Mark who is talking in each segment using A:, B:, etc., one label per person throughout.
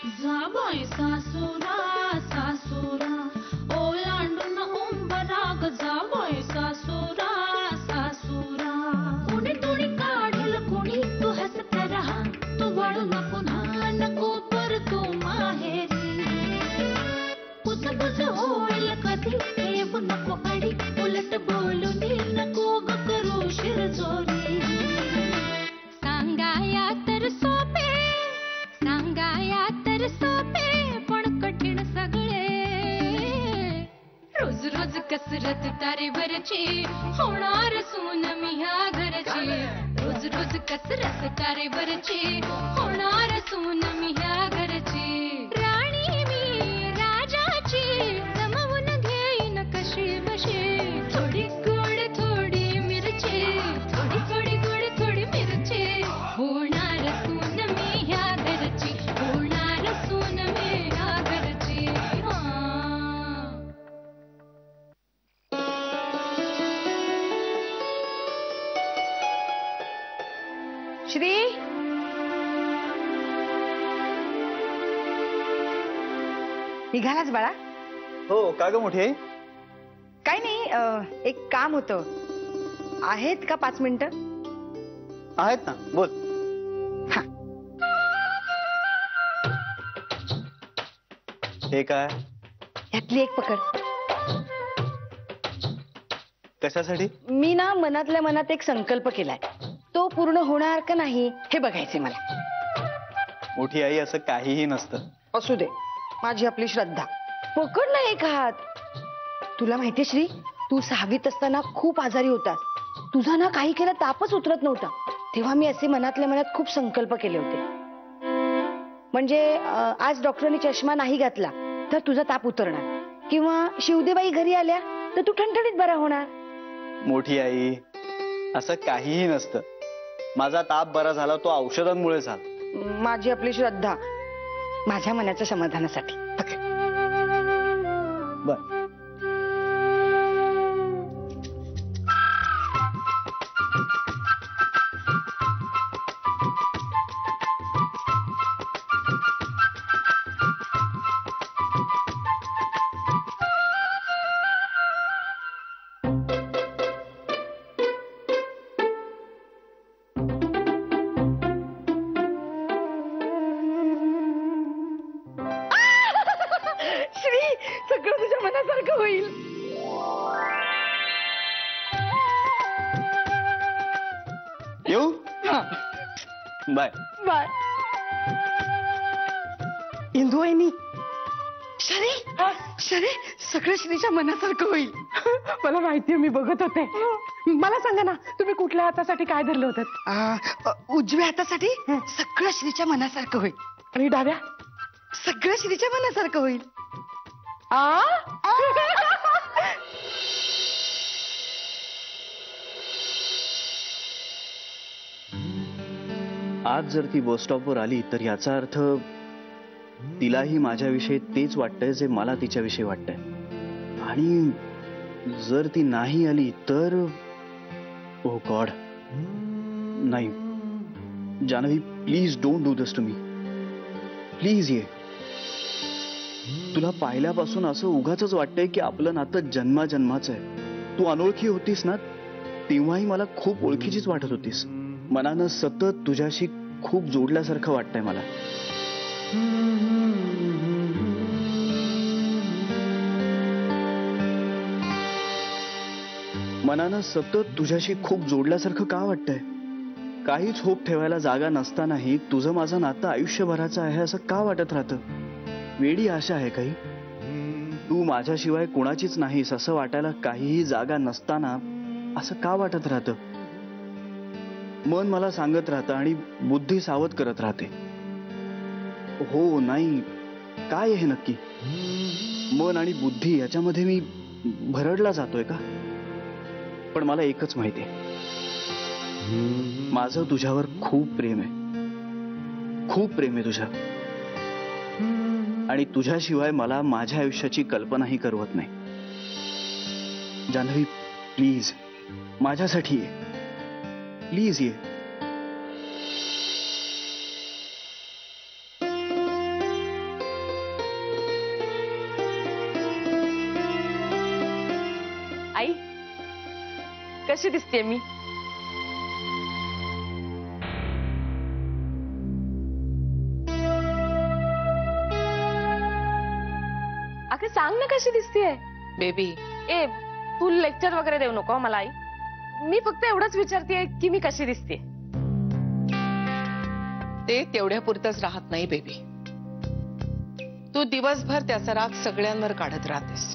A: जाबाई सासुरा सासुरा ओलांडून उंबराग जाबाई सासुरा सासुरा कुणी तुणी काढल कुणी तू हसत रहा तू वळू नको नको पर तू माहेरी कुसबुस होईल कधी ठेवू नको अडी उलट बोलू नको ग करू शिरजोरी सांगाया तर सोपे सांगाया तर सोपे पण कठीण सगळे रोज रोज कसरत तारेवरची होणार सून मी ह्या घरची रोज रोज कसरत तारेवरची होणार सून मी ह्या घरची राणी मी राजाची जमवून घेईन कशी बशी थोडी गोड थोडी मिरची थोडी थोडी गोड थोडी मिरची होणार सून मी ह्या घरची होणार सून मी ह्या घरची
B: श्री निघालाच बाळा?
C: हो का ग मोठी आई?
B: काय नाही, एक काम होतं. आहेत का 5 मिनिटं?
C: आहेत ना, बोल.
B: हा.
C: हे काय?
B: यातली एक पकड.
C: कशासाठी?
B: मी ना मनातल्या मनात एक संकल्प केलाय, तो पूर्ण होणार का नाही हे बघायचंय मला.
C: मोठी आई, असं काहीही नसतं.
B: असू दे, माझी आपली श्रद्धा. पकड ना एक हात. तुला माहितीये श्री, तू 6वीत असताना खूप आजारी होतास. तुझा ना काही केलं तापच उतरत नव्हता. तेव्हा मी असे मनातल्या मनात खूप संकल्प केले होते. म्हणजे आज डॉक्टरांनी चष्मा नाही घातला तर तुझा ताप उतरणार, किंवा शिवदेबाई घरी आल्या तर तू ठणठणीत बरा होणार.
C: मोठी आई, असं काहीही नसतं. माझा ताप बरा झाला तो औषधांमुळे झाला.
B: माझी आपली श्रद्धा, माझ्या मनाच्या समाधानासाठी.
C: बर.
B: सगळं तुझ्या मनासारखं होईल.
C: येऊ? Bye
B: bye. इंदू वहिनी, शरी शरी सगळं श्रीच्या मनासारखं होईल.
D: मला माहितीये, मी बघत होते. मला सांगा ना, तुम्ही कुठल्या हातासाठी काय धरलं होतं?
B: उजव्या हातासाठी सगळं श्रीच्या मनासारखं होईल.
D: आणि डाव्या?
B: सगळं श्रीच्या मनासारखं होईल.
C: आज जर ती बस स्टॉपवर आली तर याचा अर्थ तिलाही माझ्याविषयी तेच वाटतंय जे मला तिच्याविषयी वाटतंय. आणि जर ती नाही आली तर ओ गॉड. नाही Janhavi, please don't do this to me. Please ये. तुला पाहिल्यापासून असं उगाचच वाटतंय की आपलं नातं जन्माजन्माचं आहे. तू अनोळखी होतीस ना, तेव्हाही मला खूप ओळखीचीच वाटत होतीस. मनानं सतत तुझ्याशी खूप जोडल्यासारखं वाटतंय मला. मनानं सतत तुझ्याशी खूप जोडल्यासारखं का वाटतंय? काहीच होप ठेवायला जागा नसतानाही तुझं माझं नातं आयुष्यभराचं आहे असं का वाटत राहतं? वेडी आशा आहे काही? तू माझ्याशिवाय कोणाचीच नाहीस असं वाटायला काहीही जागा नसताना असं का वाटत राहतं? मन मला सांगत राहतं आणि बुद्धी सावध करत राहते. हो नाही, काय आहे नक्की? मन आणि बुद्धी याच्यामध्ये मी भरडला जातोय का? पण मला एकच माहिती आहे, माझं तुझ्यावर खूप प्रेम आहे. खूप प्रेम आहे तुझ्यावर. आणि तुझ्याशिवाय मला माझ्या आयुष्याची कल्पनाही करवत नाही. जान्हवी, प्लीज माझ्यासाठी ये. प्लीज ये.
B: कशी दिसतेय मी? अगं सांग ना कशी दिसतेय?
D: बेबी
B: ए तू लेक्चर वगैरे देऊ नको मला आई. मी फक्त एवढंच विचारतेय की मी कशी दिसते.
D: ते तेवढ्या पुरतच राहत नाही बेबी. तू दिवसभर त्याचा राग सगळ्यांवर काढत राहतेस.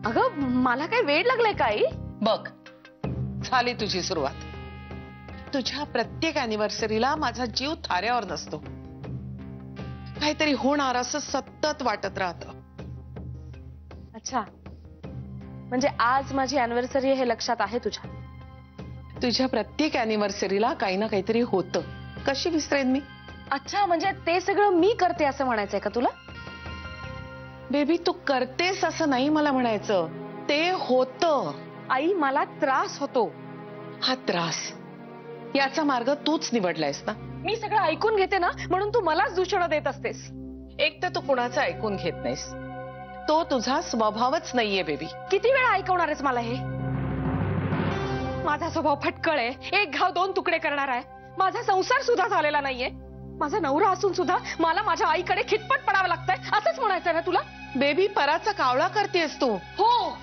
B: अगं मला काय वेळ लागलाय का आई?
D: बघ झाली तुझी सुरुवात. तुझ्या प्रत्येक अॅनिव्हर्सरीला माझा जीव थाऱ्यावर नसतो. काहीतरी होणार असं सतत वाटत राहतं.
B: अच्छा म्हणजे आज माझी अॅनिव्हर्सरी हे लक्षात आहे तुझ्या?
D: तुझ्या प्रत्येक अॅनिव्हर्सरीला काही ना काहीतरी होतं. कशी विसरेन मी?
B: अच्छा म्हणजे ते सगळं मी करते असं म्हणायचंय का तुला?
D: बेबी तू करतेस असं नाही मला म्हणायचं. ते होतं.
B: आई मला त्रास होतो.
D: हा त्रास याचा मार्ग तूच निवडलायस ना.
B: मी सगळं ऐकून घेते ना म्हणून तू मलाच दूषण देत असतेस.
D: एक तर तू कुणाचं ऐकून घेत नाहीस. तो तुझा स्वभावच नाहीये बेबी.
B: किती वेळा ऐकवणार आहेस मला हे? माझा स्वभाव फटकळ आहे. एक घाव दोन तुकडे करणार आहे. माझा संसार सुद्धा झालेला नाहीये. माझा नवरा असून सुद्धा मला माझ्या आईकडे खितपट पडावं लागतंय असंच म्हणायचंय ना तुला?
D: बेबी पराचा कावळा करतेस तू.
B: हो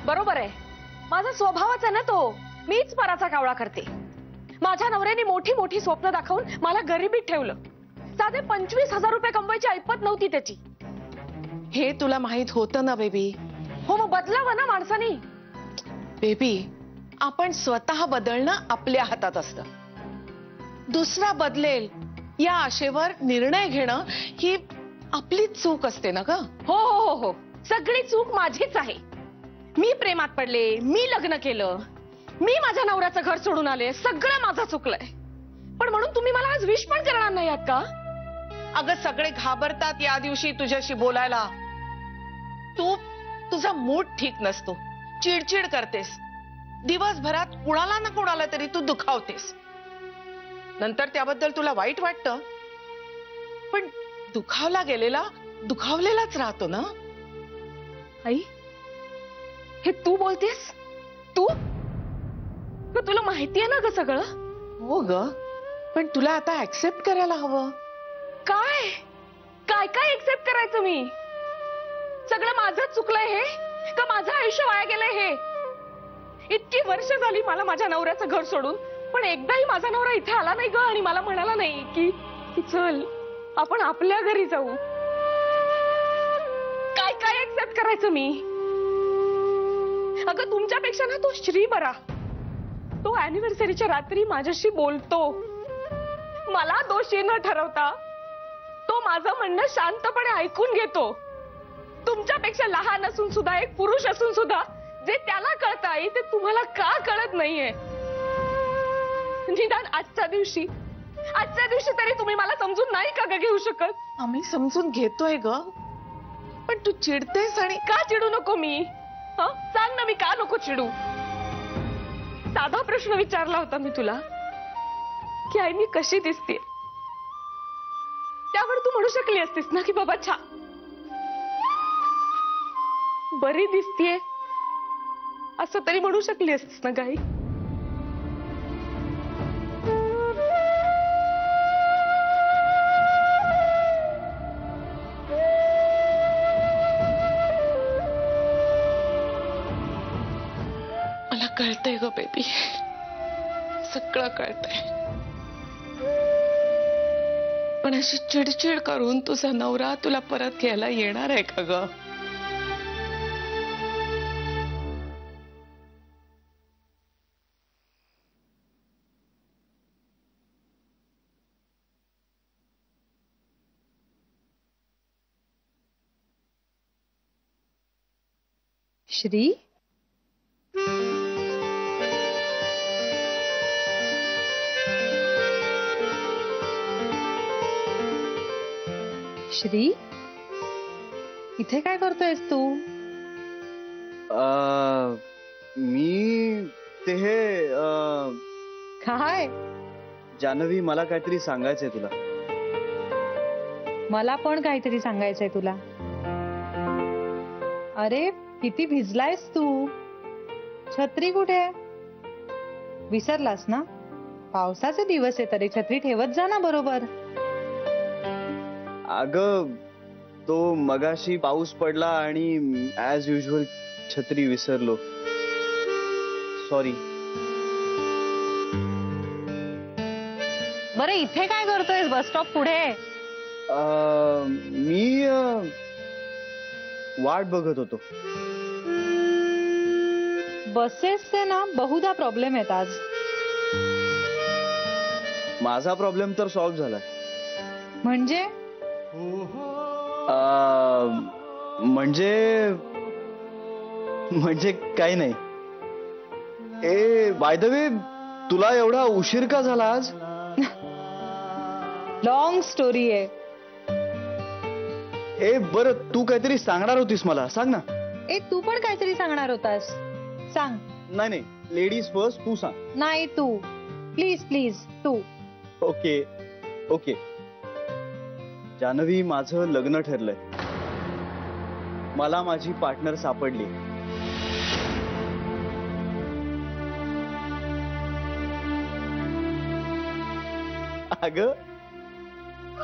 B: बरोबर आहे. माझा स्वभावच आहे ना तो. मीच पराचा कावळा करते. माझ्या नवऱ्याने मोठी मोठी स्वप्न दाखवून मला गरिबीत ठेवलं. साधे 25,000 रुपये कमवायची ऐपत नव्हती त्याची.
D: हे तुला माहित होतं ना बेबी.
B: हो मग बदलावं ना माणसानी.
D: बेबी आपण स्वतः बदलणं आपल्या हातात असतं. दुसरा बदलेल या आशेवर निर्णय घेणं ही आपलीच चूक असते ना ग.
B: हो हो हो हो सगळी चूक माझीच आहे. मी प्रेमात पडले. मी लग्न केलं. मी माझ्या नवऱ्याचं घर सोडून आले. सगळं माझं चुकलंय. पण म्हणून तुम्ही मला आज विश पण करणार नाही आहात का?
D: अगं सगळे घाबरतात या दिवशी तुझ्याशी बोलायला. तुझा मूड ठीक नसतो. चिडचिड करतेस. दिवसभरात कुणाला ना कुणाला तरी तू दुखावतेस. नंतर त्याबद्दल तुला वाईट वाटतं. पण दुखावला गेलेला दुखावलेलाच राहतो ना.
B: आई हे तू बोलतेस? तू तुला माहितीये ना ग सगळं?
D: हो ग पण तुला आता ऍक्सेप्ट करायला हवं.
B: काय काय काय एक्सेप्ट करायचं मी? सगळं माझंच चुकलंय हे? का माझं आयुष्य वाया गेलंय हे? इतकी वर्ष झाली मला माझ्या नवऱ्याचं घर सोडून. पण एकदाही माझा नवरा इथे आला नाही ग आणि मला म्हणाला नाही की चल आपण आपल्या घरी जाऊ. काय काय एक्सेप्ट करायचं मी? अगं तुमच्यापेक्षा ना तो श्री बरा. तो अॅनिव्हर्सरीच्या रात्री माझ्याशी बोलतो. मला दोषी न ठरवता तो माझं म्हणणं शांतपणे ऐकून घेतो. तुमच्यापेक्षा लहान असून सुद्धा एक पुरुष असून सुद्धा जे त्याला कळतं आई ते तुम्हाला का कळत नाहीये? निदान आजच्या दिवशी तरी तुम्ही मला समजून नाही का ग घेऊ शकत?
D: आम्ही समजून घेतोय ग पण तू चिडतेस. आणि
B: का चिडू नको मी? सांग ना मी का नको चिडू? साधा प्रश्न विचारला होता मी तुला की आई मी कशी दिसते. त्यावर तू म्हणू शकली असतीस ना की बाबा छान बरी दिसतीये असं तरी म्हणू शकली असतीस ना गाई.
D: मला कळतंय ग बेबी. सगळं कळतंय. पण अशी चिडचिड करून तुझा नवरा तुला परत घ्यायला येणार आहे का ग?
B: श्री श्री इथे काय करतोयस तू?
C: मी ते हे
B: काय?
C: जानवी मला काहीतरी सांगायचंय तुला.
E: मला पण काहीतरी सांगायचंय तुला. अरे किती भिजलायस तू. छत्री कुठे आहे? विसरलास ना? पावसाचे दिवस आहे तरी छत्री ठेवत जा ना बरोबर.
C: अगं तो मगाशी पाऊस पडला आणि ऍज युजल छत्री विसरलो. सॉरी.
E: बरं इथे काय करतोय बस स्टॉप पुढे?
C: मी वाट बघत होतो.
E: बसेसचे ना बहुधा प्रॉब्लेम आहेत आज.
C: माझा प्रॉब्लेम तर सॉल्व्ह झालाय.
E: म्हणजे
C: म्हणजे म्हणजे काही नाही. ए बाय द वे तुला एवढा उशीर का झाला आज?
E: लॉंग स्टोरी आहे.
C: ए बरं तू काहीतरी सांगणार होतीस मला, सांग ना.
E: ए तू पण काहीतरी सांगणार होतास, सांग.
C: नाही नाही, लेडीज फर्स्ट, तू सांग.
E: नाही तू, प्लीज प्लीज तू.
C: Okay okay. जान्हवी, माझं लग्न ठरलंय. मला माझी पार्टनर सापडली. अगं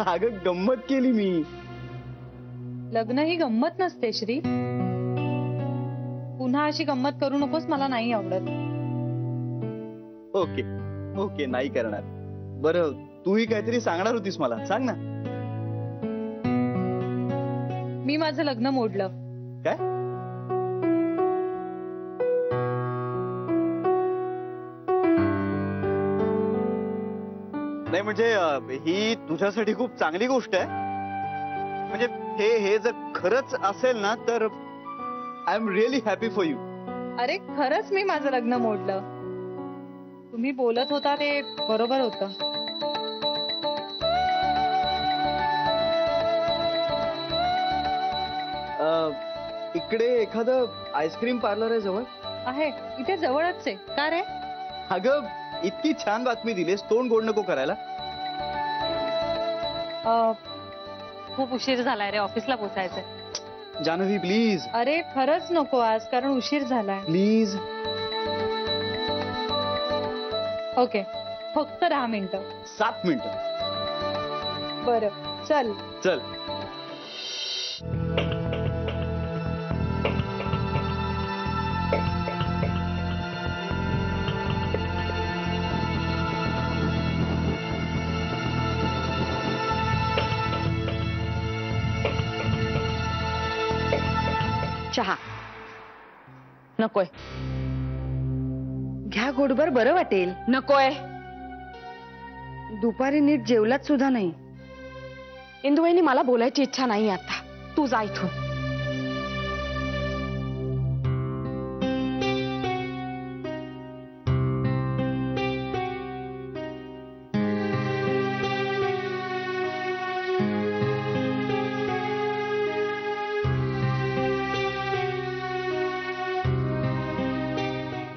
C: अगं गंमत केली मी.
E: लग्न ही गंमत नसते श्री. पुन्हा अशी गंमत करू नकोस, मला नाही आवडत.
C: ओके ओके, नाही करणार. बरं तूही काहीतरी सांगणार होतीस मला, सांग ना.
E: मी माझं लग्न मोडलं.
C: काय? नाही म्हणजे ही तुझ्यासाठी खूप चांगली गोष्ट आहे. म्हणजे हे जर खरंच असेल ना तर I am really happy for you.
E: अरे खरंच मी माझं लग्न मोडलं. तुम्ही बोलत होता ते बरोबर होतं.
C: इकडे एखादं आईस्क्रीम पार्लर आहे जवळ?
E: आहे, इथे जवळच आहे. का रे?
C: अगं इतकी छान बातमी दिलीस, तोंड गोड नको करायला.
E: खूप उशीर झालाय रे, ऑफिसला पोचायचंय.
C: जान्हवी प्लीज.
E: अरे खरंच नको आज, कारण उशीर झालाय.
C: प्लीज.
E: ओके, फक्त 10 मिनिटं.
C: 7 मिनिटं.
E: बरं चल.
C: चल.
B: चहा नकोय. घ्या घोटभर, बरं वाटेल.
A: नकोय.
B: दुपारी नीट जेवलात सुद्धा नाही.
A: इंदुवहिनी, मला बोलायची इच्छा नाही आता. तू जा इथून.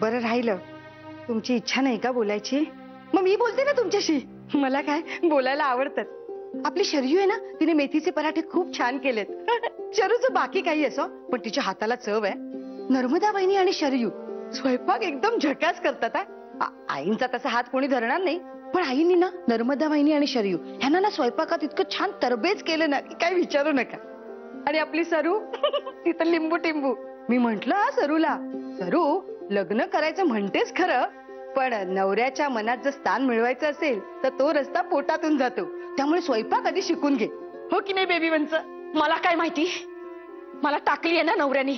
B: बरं राहिलं, तुमची इच्छा नाही का बोलायची? मग मी बोलते ना तुमच्याशी. मला काय बोलायला आवडतं. आपली शरयू आहे ना, तिने मेथीचे पराठे खूप छान केलेत. शरूचं बाकी काही असो, पण तिच्या हाताला चव आहे. नर्मदा वहिनी आणि शरयू स्वयंपाक एकदम झकास करतात. आईंचा तसा हात कोणी धरणार नाही, पण आईनी ना नर्मदा वहिनी आणि शरयू ह्यांना ना स्वयंपाकात इतकं छान तरबेज केलं ना की काय विचारू नका. आणि आपली सरू ती तर लिंबू टिंबू. मी म्हंटल सरूला, सरू लग्न करायचं म्हणतेस खरं, पण नवऱ्याच्या मनात जर स्थान मिळवायचं असेल तर तो रस्ता पोटातून जातो. त्यामुळे स्वयंपाक आधी शिकून घे.
A: हो की नाही बेबी वंच? मला काय माहिती, मला टाकली आहे ना नवऱ्याने.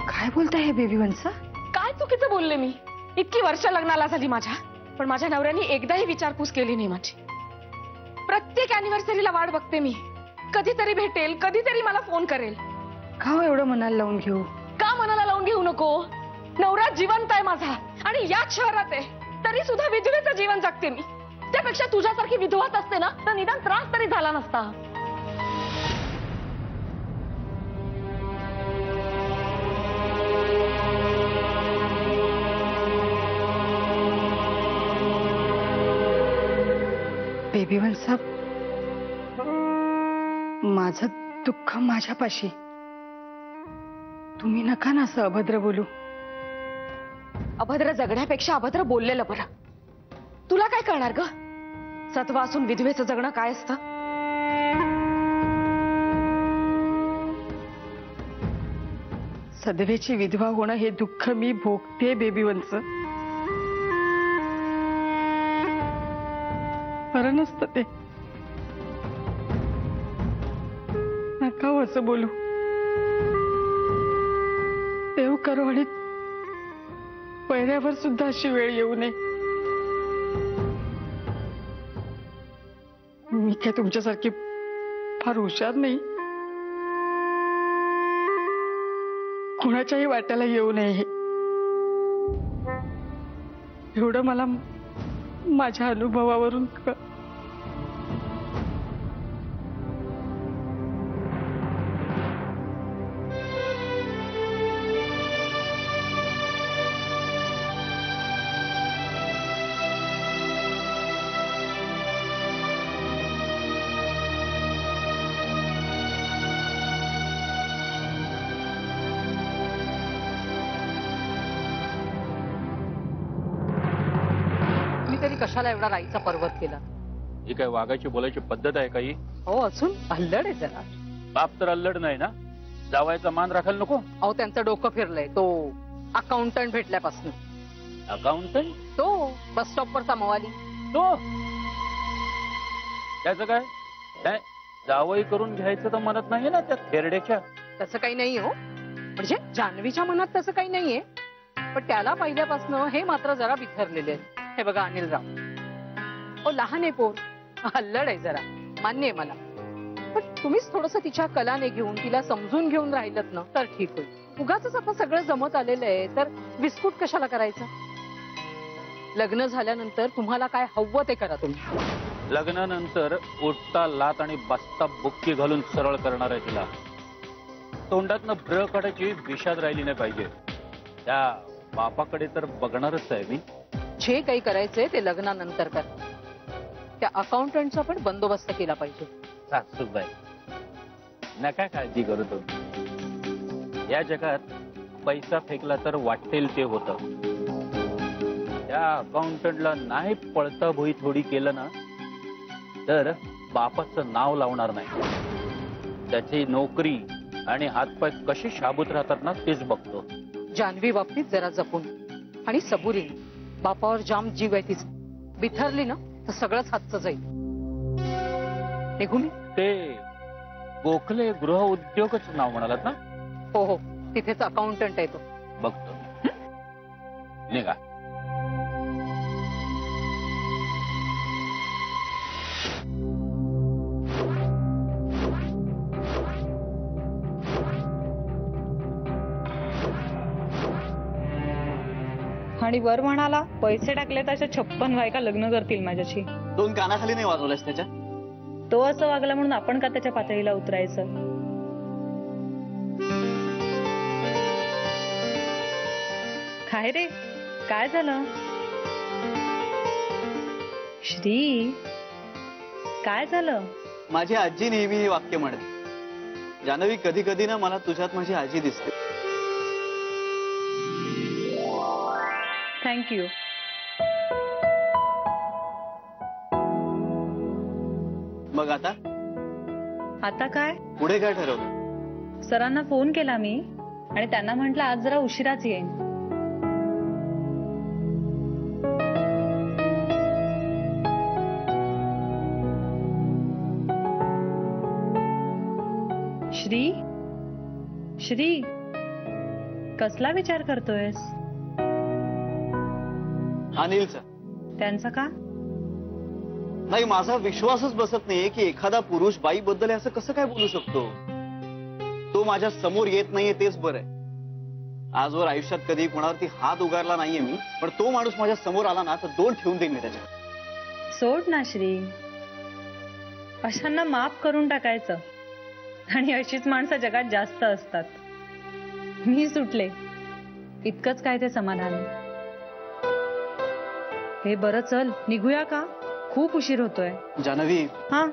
B: काय बोलताय हे बेबी वंस?
A: काय चुकीचं बोलले मी? इतकी वर्ष लग्नाला झाली माझ्या, पण माझ्या नवऱ्याने एकदाही विचारपूस केली नाही माझी. प्रत्येक अॅनिव्हर्सरीला वाट बघते मी. कधीतरी भेटेल, कधीतरी मला फोन करेल.
B: का हो एवढं मनाला लावून घेऊ?
A: का मनाला लावून घेऊ नको? नवरा जिवंत आहे माझा आणि याच शहरात आहे, तरी सुद्धा विधवेचं जीवन जगते मी. त्यापेक्षा तुझ्यासारखी विधवाच असते ना तर निदान त्रास तरी झाला नसता.
B: बेबीवन साहेब, माझं दुःख माझ्यापाशी. तुम्ही नका ना असं अभद्र बोलू. अभद्र जगण्यापेक्षा अभद्र बोललेलं बरं. तुला काय कळणार ग, सत्व असून विधवेचं जगणं काय असतं. सदवेची विधवा होणं हे दुःख मी भोगते बेबीवंच. बरं नसतं ते. नका हो असं बोलू. देव करो आणि पहिल्यावर सुद्धा अशी वेळ येऊ नये. मी काय तुमच्यासारखी फार हुशार नाही. कुणाच्याही वाट्याला येऊ नये हे एवढं मला माझ्या अनुभवावरून
F: तरी कशाला एवढा राईचा पर्वत केला.
G: ही काय वागायची बोलायची पद्धत आहे काही?
F: हो असून अल्लड आहे जरा.
G: बाप तर अल्लड नाही ना, जावायचा मान राखायला नको.
F: अहो त्यांचं डोकं फिरलंय. तो अकाउंटंट भेटल्यापासून.
G: अकाउंटंट?
F: तो बस स्टॉपवरचा मवाली.
G: तो त्याचं काय जावई करून घ्यायचं तर म्हणत नाही ना त्या थेरड्याच्या.
F: तसं काही नाही हो, म्हणजे जान्हवीच्या मनात तसं काही नाहीये, पण त्याला पहिल्यापासून हे मात्र जरा बिथरलेले आहे. हे बघा अनिलराव, ओ लहान आहे पोर, अल्लड आहे जरा, मान्य आहे मला, पण तुम्हीच थोडस तिच्या कलाने घेऊन तिला समजून घेऊन राहिलत ना तर ठीक होईल. उगाच आता सगळं जमत आलेलं आहे तर विस्कूट कशाला करायचं. लग्न झाल्यानंतर तुम्हाला काय हवं ते करा तुम्ही.
G: लग्नानंतर उठता लात आणि बसता बुक्की घालून सरळ करणार आहे तिला. तोंडातनं ब्र काढायची विषाद राहिली नाही पाहिजे. त्या बापाकडे तर बघणारच आहे मी.
F: जे काही करायचंय ते लग्नानंतर कर. त्या अकाउंटंटचा पण बंदोबस्त केला पाहिजे.
G: सासूबाई नका काळजी करू तुम्ही. या जगात पैसा फेकला तर वाटेल ते होतं. त्या अकाउंटंटला नाही पळता भोई थोडी केलं ना तर बापाचं नाव लावणार नाही. त्याची नोकरी आणि हातपाय कसे शाबूत राहतात ना तेच बघतो.
F: जान्हवी बाबतीत जरा जपून आणि सबुरीने. बापावर जाम जीव आहे तिचा. बिथरली ना तर सगळंच हातचं जाईल. निघू मी?
G: ते गोखले गृह उद्योगच नाव म्हणालात ना?
F: हो हो, तिथेच अकाउंटंट आहे तो.
G: बघतो. निघा.
E: आणि वर म्हणाला पैसे टाकले तर 56 बायका लग्न करतील माझ्याशी.
C: 2 कानाखाली नाही वाजवल्यास त्याच्या?
E: तो असं वागला म्हणून आपण का त्याच्या पातळीला उतरायचं. काय रे, काय झालं? श्री, काय झालं?
C: माझी आजी नेहमी हे वाक्य म्हणते. जान्हवी, कधी कधी ना मला तुझ्यात माझी आजी दिसते.
E: थँक्यू.
C: मग आता
E: आता काय?
C: पुढे काय ठरवलं?
E: सरांना फोन केला मी आणि त्यांना म्हटलं आज जरा उशिराच येईन. श्री, श्री, कसला विचार करतोयस?
C: अनिलचा.
E: त्यांचा का?
C: नाही, माझा विश्वासच बसत नाहीये की एखादा पुरुष बाई बद्दल असं कसं काय बोलू शकतो. तो माझ्या समोर येत नाहीये तेच बरं आहे. आजवर आयुष्यात कधी कोणावरती हात उगारला नाहीये मी, पण तो माणूस माझ्या समोर आला ना तर 2 ठेवून देईन मी त्याच्या.
E: सोड ना श्री, अशांना माफ करून टाकायचं. आणि अशीच माणसं जगात जास्त असतात. मी सुटले, इतकंच काय ते समाधान. हे बरं, चल निघूया का? खूप उशीर होतोय.
C: जान्हवी,
E: हा